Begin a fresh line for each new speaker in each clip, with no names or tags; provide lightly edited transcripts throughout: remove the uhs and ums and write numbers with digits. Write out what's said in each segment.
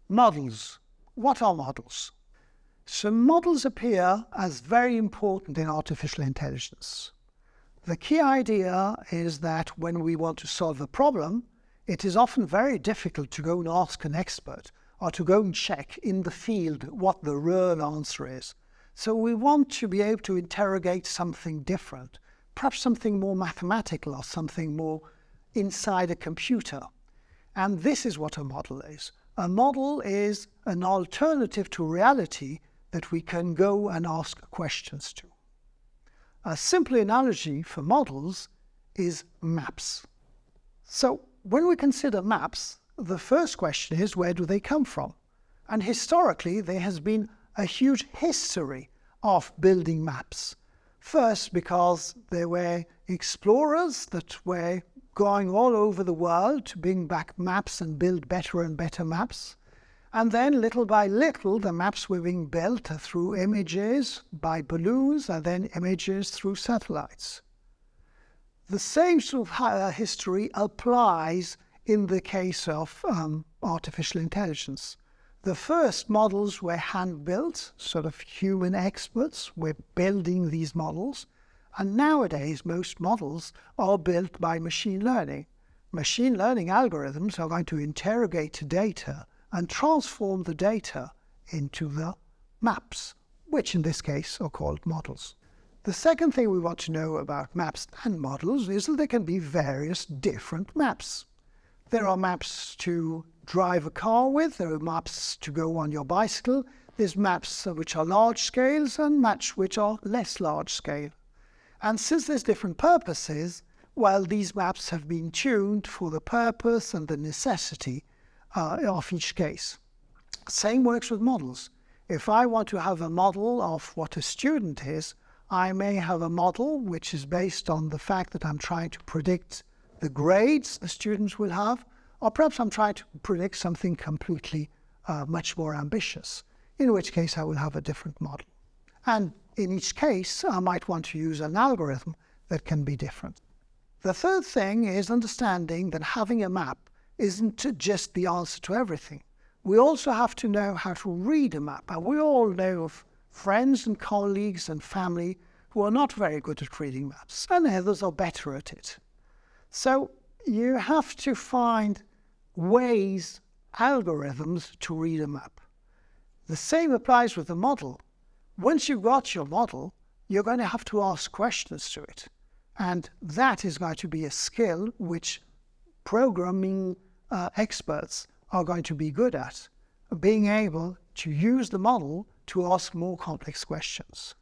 Models. What are models? So models appear as very important in artificial intelligence. The key idea is that when we want to solve a problem, it is often very difficult to go and ask an expert or to go and check in the field what the real answer is. So we want to be able to interrogate something different, perhaps something more mathematical or something more inside a computer. And this is what a model is. A model is an alternative to reality that we can go and ask questions to. A simple analogy for models is maps. So when we consider maps, the first question is, where do they come from? And historically, there has been a huge history of building maps. First, because there were explorers that were going all over the world to bring back maps and build better and better maps. And then little by little, the maps were being built through images by balloons and then images through satellites. The same sort of history applies in the case of artificial intelligence. The first models were hand-built, sort of human experts were building these models. And nowadays, most models are built by machine learning. Machine learning algorithms are going to interrogate data and transform the data into the maps, which in this case are called models. The second thing we want to know about maps and models is that there can be various different maps. There are maps to drive a car with, there are maps to go on your bicycle, there's maps which are large scales and maps which are less large scale. And since there's different purposes, well, these maps have been tuned for the purpose and the necessity of each case. Same works with models. If I want to have a model of what a student is, I may have a model which is based on the fact that I'm trying to predict the grades the students will have, or perhaps I'm trying to predict something completely much more ambitious, in which case I will have a different model. And in each case, I might want to use an algorithm that can be different. The third thing is understanding that having a map isn't just the answer to everything. We also have to know how to read a map. And we all know of friends and colleagues and family who are not very good at reading maps, and others are better at it. So you have to find ways, algorithms to read a map. The same applies with a model. Once you've got your model, you're going to have to ask questions to it. And that is going to be a skill which programming experts are going to be good at, being able to use the model to ask more complex questions.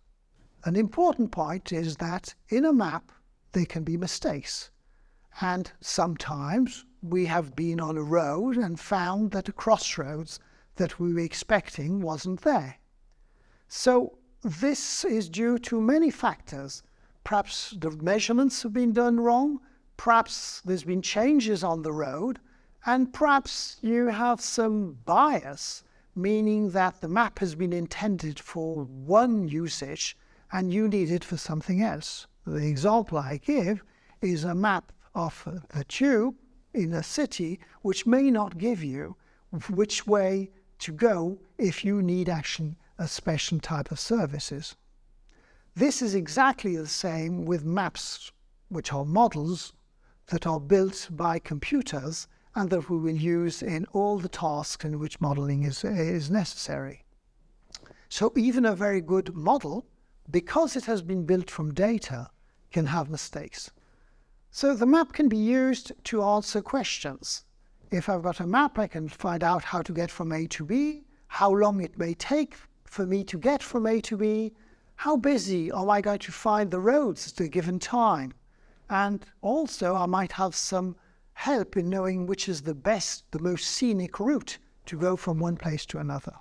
An important point is that in a map, there can be mistakes. And sometimes we have been on a road and found that a crossroads that we were expecting wasn't there. So this is due to many factors. Perhaps the measurements have been done wrong, perhaps there's been changes on the road, and perhaps you have some bias, meaning that the map has been intended for one usage and you need it for something else. The example I give is a map of a tube in a city which may not give you which way to go if you need actually a special type of services. This is exactly the same with maps, which are models that are built by computers and that we will use in all the tasks in which modeling is necessary. So even a very good model, because it has been built from data, can have mistakes. So the map can be used to answer questions. If I've got a map, I can find out how to get from A to B, how long it may take for me to get from A to B, how busy am I going to find the roads at a given time. And also I might have some help in knowing which is the best, the most scenic route to go from one place to another.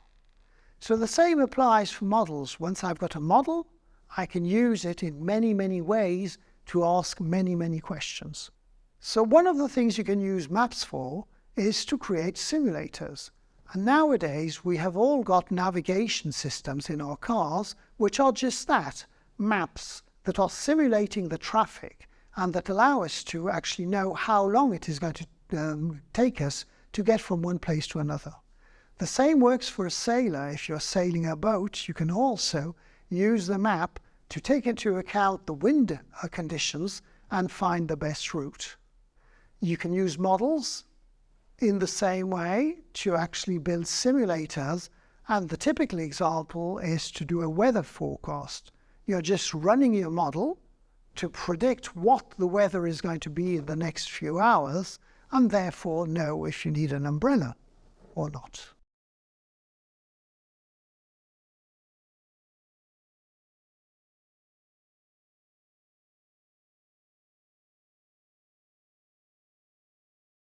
So the same applies for models. Once I've got a model, I can use it in many, many ways to ask many, many questions. So one of the things you can use maps for is to create simulators. And nowadays we have all got navigation systems in our cars which are just that, maps that are simulating the traffic and that allow us to actually know how long it is going to take us to get from one place to another. The same works for a sailor. If you're sailing a boat, you can also use the map to take into account the wind conditions and find the best route. You can use models in the same way to actually build simulators, and the typical example is to do a weather forecast. You're just running your model to predict what the weather is going to be in the next few hours, and therefore know if you need an umbrella or not.